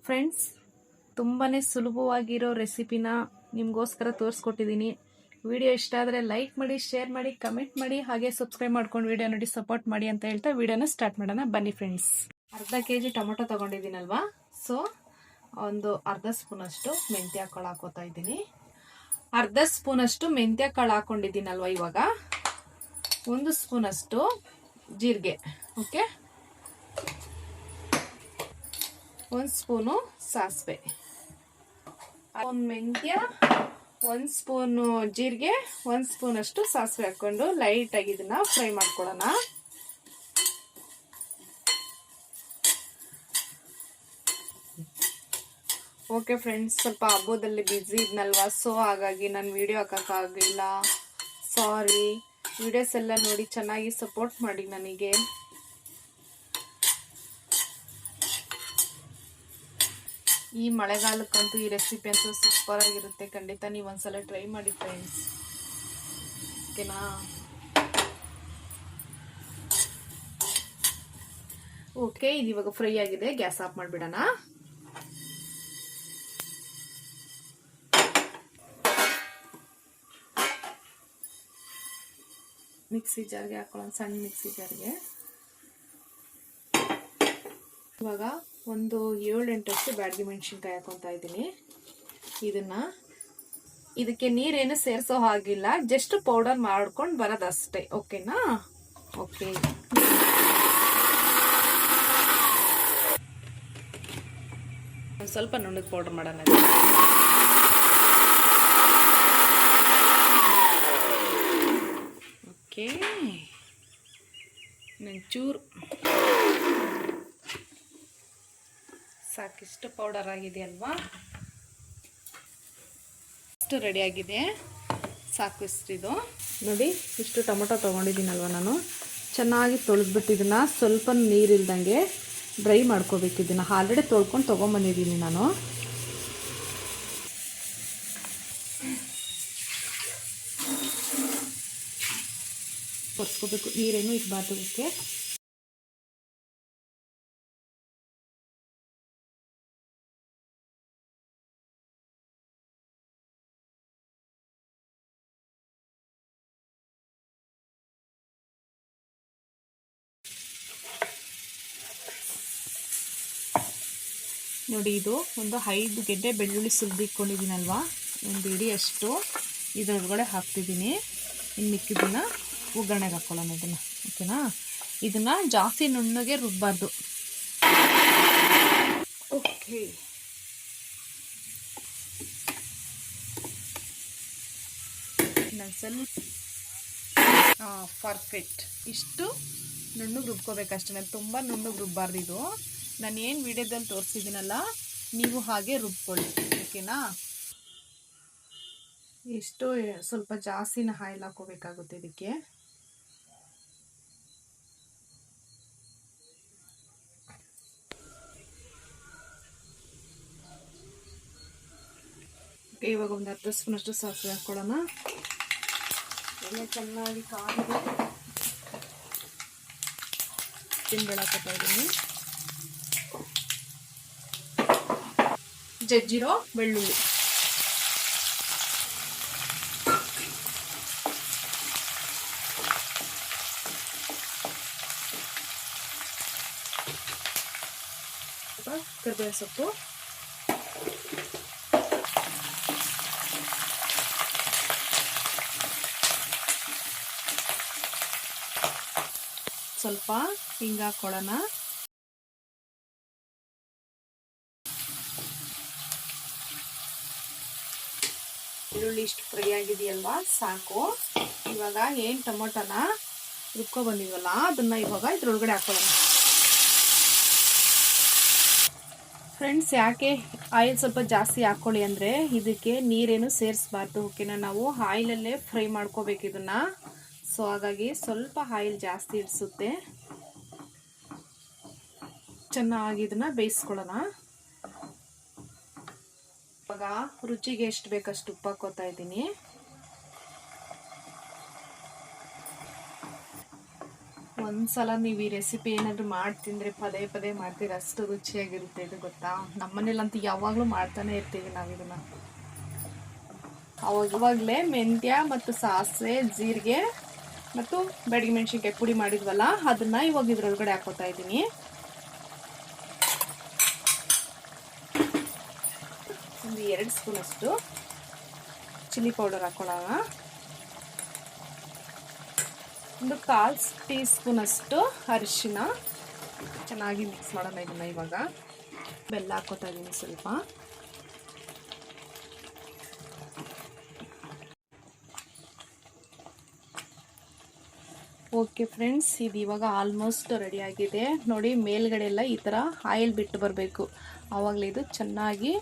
Friends, ತುಂಬಾ ಸುಲಭವಾಗಿರೋ ರೆಸಿಪಿನ ನಿಮಗೋಸ್ಕರ ತೋರಿಸ್ಕೊಟ್ಟಿದ್ದೀನಿ. ವಿಡಿಯೋ ಇಷ್ಟ ಆದರೆ ಲೈಕ್ ಮಾಡಿ, ಶೇರ್ ಮಾಡಿ, ಕಮೆಂಟ್ ಮಾಡಿ, ಹಾಗೆ ಸಬ್ಸ್ಕ್ರೈಬ್ ಮಾಡ್ಕೊಂಡು ವಿಡಿಯೋ ನೋಡಿ ಸಪೋರ್ಟ್ ಮಾಡಿ ಅಂತ ಹೇಳ್ತಾ ವಿಡಿಯೋನ ಸ್ಟಾರ್ಟ್ ಮಾಡೋಣ. ಬನ್ನಿ ಫ್ರೆಂಡ್ಸ್. ಅರ್ಧ ಕೆಜಿ ಟೊಮೊಟೊ ತಗೊಂಡಿದ್ದೀನಲ್ವಾ, ಸೊ ಒಂದು ಅರ್ಧ ಸ್ಪೂನಷ್ಟು ಮೆಂತ್ಯ ಕಾಳು ಹಾಕೋತಾ ಇದ್ದೀನಿ. ಅರ್ಧ ಸ್ಪೂನಷ್ಟು ಮೆಂತ್ಯ ಕಾಳು ಹಾಕೊಂಡಿದ್ದೀನಲ್ವ, ಇವಾಗ 1 ಸ್ಪೂನಷ್ಟು ಜೀರಿಗೆ, ಓಕೆ, 1 ಸ್ಪೂನು ಸಾಸಿವೆ, 1 ಮೆಂತ್ಯ, 1 ಸ್ಪೂನು ಜೀರಿಗೆ, 1 ಸ್ಪೂನಷ್ಟು ಸಾಸಿವೆ ಹಾಕೊಂಡು ಲೈಟಾಗಿ ಇದನ್ನ ಫ್ರೈ ಮಾಡ್ಕೊಳ್ಳೋಣ. ಓಕೆ ಫ್ರೆಂಡ್ಸ್, ಸ್ವಲ್ಪ ಹಬ್ಬದಲ್ಲಿ ಬ್ಯುಸಿ ಇದ್ನಲ್ವಾ, ಸೊ ಹಾಗಾಗಿ ನಾನು ವಿಡಿಯೋ ಹಾಕೋಕ್ಕಾಗಲಿಲ್ಲ, ಸಾರಿ. ವಿಡಿಯೋಸ್ ಎಲ್ಲ ನೋಡಿ ಚೆನ್ನಾಗಿ ಸಪೋರ್ಟ್ ಮಾಡಿ ನನಗೆ. ಈ ಮಳೆಗಾಲಕ್ಕಂತೂ ಈ ರೆಸಿಪಿ ಅಂತೂ ಸೂಪರ್ ಆಗಿರುತ್ತೆ. ಖಂಡಿತ ನೀವು ಒಂದ್ಸಲ ಟ್ರೈ ಮಾಡಿ ಫ್ರೆಂಡ್ಸ್, ಓಕೆನಾ? ಓಕೆ, ಇದು ಇವಾಗ ಫ್ರೈ ಆಗಿದೆ. ಗ್ಯಾಸ್ ಆಫ್ ಮಾಡಿಬಿಡೋಣ. ಮಿಕ್ಸಿ ಜಾರ್ಗೆ ಹಾಕೊಳ್ಳೋಣ, ಸಣ್ಣ ಮಿಕ್ಸಿ ಜಾರ್ಗೆ. ಇವಾಗ ಒಂದು 7-8 ಬ್ಯಾಡಗಿ ಮೆಣಸಿನ್ಕಾಯಿ ಹಾಕೊತಾ ಇದ್ದೀನಿ. ಇದಕ್ಕೆ ನೀರೇನು ಸೇರಿಸೋ ಹಾಗಿಲ್ಲ, ಜಸ್ಟ್ ಪೌಡರ್ ಮಾಡ್ಕೊಂಡು ಬರೋದಷ್ಟೇ, ಓಕೆನಾ? ಓಕೆ, ಸ್ವಲ್ಪ ನುಣ್ಣಗೆ ಪೌಡರ್ ಮಾಡೋಣ. ಓಕೆ, ನಂಚೂರು ಸಾಕಿಷ್ಟು ಪೌಡರ್ ಆಗಿದೆ ಅಲ್ವಾ, ಇಷ್ಟು ರೆಡಿ ಆಗಿದೆ, ಸಾಕು ಇಷ್ಟಿದು. ನೋಡಿ, ಇಷ್ಟು ಟೊಮೊಟೊ ತೊಗೊಂಡಿದ್ದೀನಲ್ವ, ನಾನು ಚೆನ್ನಾಗಿ ತೊಳೆದ್ಬಿಟ್ಟು ಇದನ್ನು ಸ್ವಲ್ಪ ನೀರಿಲ್ದಂಗೆ ಡ್ರೈ ಮಾಡ್ಕೋಬೇಕು. ಇದನ್ನು ಆಲ್ರೆಡಿ ತೊಳ್ಕೊಂಡು ತೊಗೊಂಬಂದಿದ್ದೀನಿ ನಾನು. ಕೊರ್ಸ್ಕೋಬೇಕು, ನೀರೇನು ಇರಬಾರ್ದು ಇದಕ್ಕೆ. ನೋಡಿ, ಇದು ಒಂದು 5 ಗೆಡ್ಡೆ ಬೆಳ್ಳುಳ್ಳಿ ಸುಲಿದಿಟ್ಕೊಂಡಿದ್ದೀನಲ್ವಾ, ಒಂದು ಇಡಿಯಷ್ಟು ಇದರೊಳಗಡೆ ಹಾಕ್ತಿದ್ದೀನಿ. ಇನ್ನು ಮಿಕ್ಕಿದ್ದನ್ನು ಒಗ್ಗರಣೆಗೆ ಹಾಕ್ಕೊಳ್ಳೋಣ ಇದನ್ನು, ಓಕೆನಾ? ಇದನ್ನು ಜಾಸ್ತಿ ನುಣ್ಣಗೆ ರುಬ್ಬಾರ್ದು. ಓಕೆ, ನಾನು ಸ್ವಲ್ಪ ಪರ್ಫೆಕ್ಟ್ ಇಷ್ಟು ನುಣ್ಣಗೆ ರುಬ್ಕೋಬೇಕಷ್ಟೇ. ನಾನು ತುಂಬ ನುಣ್ಣಗೆ ರುಬ್ಬಾರ್ದು. ಇದು ನಾನು ಏನು ವಿಡಿಯೋದಲ್ಲಿ ತೋರಿಸಿದ್ದೀನಲ್ಲ, ನೀವು ಹಾಗೆ ರುಬ್ಕೊಳ್ಳಿ, ಓಕೆನಾ? ಇಷ್ಟು ಸ್ವಲ್ಪ ಜಾಸ್ತಿನ ಆಯಿಲ್ ಹಾಕೋಬೇಕಾಗುತ್ತೆ ಇದಕ್ಕೆ. ಇವಾಗ ಒಂದು ಅರ್ಧ ಸ್ಪೂನಷ್ಟು ಸಾಸಿವೆ ಹಾಕ್ಕೊಳ್ಳೋಣ. ಎಣ್ಣೆ ಚೆನ್ನಾಗಿ ಕಾಯಿದೆ. ತಿನ್ಬೇಳೆ ಹಾಕೋತಾ ಇದ್ದೀನಿ. ಜಜ್ಜಿರೋ ಬೆಳ್ಳುಳ್ಳಿ, ಕರಿಬೇವು ಸೊಪ್ಪು, ಸ್ವಲ್ಪ ಹಿಂಗೆ ಹಾಕೊಳ್ಳೋಣ. ಈರುಳ್ಳಿ ಇಷ್ಟು ಫ್ರೈ ಆಗಿದೆಯಲ್ವಾ, ಸಾಕು. ಇವಾಗ ಏನು ಟೊಮೊಟೊನ ರುಬ್ಕೊ ಬಂದಿವಲ್ಲ, ಅದನ್ನ ಇವಾಗ ಇದ್ರೊಳಗಡೆ ಹಾಕೊಳ್ಳೋಣ. ಫ್ರೆಂಡ್ಸ್, ಯಾಕೆ ಆಯಿಲ್ ಸ್ವಲ್ಪ ಜಾಸ್ತಿ ಹಾಕ್ಕೊಳ್ಳಿ ಅಂದರೆ, ಇದಕ್ಕೆ ನೀರೇನು ಸೇರಿಸಬಾರ್ದು, ಓಕೆನಾ? ನಾವು ಆಯಿಲಲ್ಲೇ ಫ್ರೈ ಮಾಡ್ಕೋಬೇಕು ಇದನ್ನ, ಸೊ ಹಾಗಾಗಿ ಸ್ವಲ್ಪ ಆಯಿಲ್ ಜಾಸ್ತಿ ಇಡಿಸುತ್ತೆ. ಚೆನ್ನಾಗಿ ಇದನ್ನ ಬೇಯಿಸ್ಕೊಳ್ಳೋಣ. ಇವಾಗ ರುಚಿಗೆ ಎಷ್ಟು ಬೇಕಷ್ಟು ಉಪ್ಪು ಹಾಕೋತಾ ಇದ್ದೀನಿ. ಒಂದ್ಸಲ ನೀವು ಈ ರೆಸಿಪಿ ಏನಾದರೂ ಮಾಡ್ತಿಂದ್ರೆ ಪದೇ ಪದೇ ಮಾಡ್ತೀರ, ಅಷ್ಟು ರುಚಿಯಾಗಿರುತ್ತೆ ಇದು ಗೊತ್ತಾ. ನಮ್ಮನೇಲಂತೂ ಯಾವಾಗಲೂ ಮಾಡ್ತಾನೆ ಇರ್ತೀವಿ ನಾವು ಇದನ್ನ. ಅವಾಗಲೇ ಮೆಂತ್ಯ ಮತ್ತು ಸಾಸಿವೆ, ಜೀರಿಗೆ ಮತ್ತು ಬ್ಯಾಡಗಿ ಮೆಣಸಿನ್ಕಾಯಿ ಪುಡಿ ಮಾಡಿದ್ವಲ್ಲ ಅದನ್ನ ಇವಾಗ ಇದ್ರೊಳಗಡೆ ಹಾಕೋತಾ ಇದ್ದೀನಿ. ಒಂದು 2 ಸ್ಪೂನಷ್ಟು ಚಿಲ್ಲಿ ಪೌಡರ್ ಹಾಕೊಳ್ಳೋಣ. ಒಂದು 1/4 ಟೀ ಸ್ಪೂನಷ್ಟು ಅರಿಶಿನ. ಚೆನ್ನಾಗಿ ಮಿಕ್ಸ್ ಮಾಡೋಣ ಇದನ್ನ. ಇವಾಗ ಬೆಲ್ಲ ಹಾಕೋತಾ ಇದ್ದೀನಿ ಸ್ವಲ್ಪ. ಓಕೆ ಫ್ರೆಂಡ್ಸ್, ಇದು ಇವಾಗ ಆಲ್ಮೋಸ್ಟ್ ರೆಡಿ ಆಗಿದೆ ನೋಡಿ. ಮೇಲ್ಗಡೆ ಎಲ್ಲ ಈ ಥರ ಆಯಿಲ್ ಬಿಟ್ಟು ಬರಬೇಕು, ಆವಾಗಲೇ ಇದು ಚೆನ್ನಾಗಿ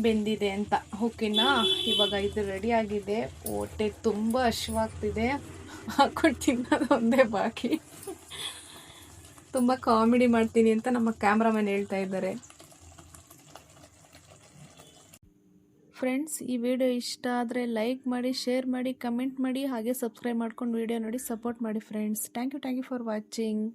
ಬೆಂದಿದೆ ಅಂತ. ಓಕೆನಾ, ಇವಾಗ ಇದು ರೆಡಿ ಆಗಿದೆ. ಹೊಟ್ಟೆ ತುಂಬ ಹಸಿವಾಗ್ತಿದೆ, ಹಾಕೊಂಡು ತಿನ್ನೋದು ಒಂದೇ ಬಾಕಿ. ತುಂಬ ಕಾಮಿಡಿ ಮಾಡ್ತೀನಿ ಅಂತ ನಮ್ಮ ಕ್ಯಾಮ್ರಾಮನ್ ಹೇಳ್ತಾ ಇದ್ದಾರೆ. ಫ್ರೆಂಡ್ಸ್, ಈ ವಿಡಿಯೋ ಇಷ್ಟ ಆದರೆ ಲೈಕ್ ಮಾಡಿ, ಶೇರ್ ಮಾಡಿ, ಕಮೆಂಟ್ ಮಾಡಿ, ಹಾಗೆ ಸಬ್ಸ್ಕ್ರೈಬ್ ಮಾಡ್ಕೊಂಡು ವಿಡಿಯೋ ನೋಡಿ ಸಪೋರ್ಟ್ ಮಾಡಿ friends. Thank you for watching.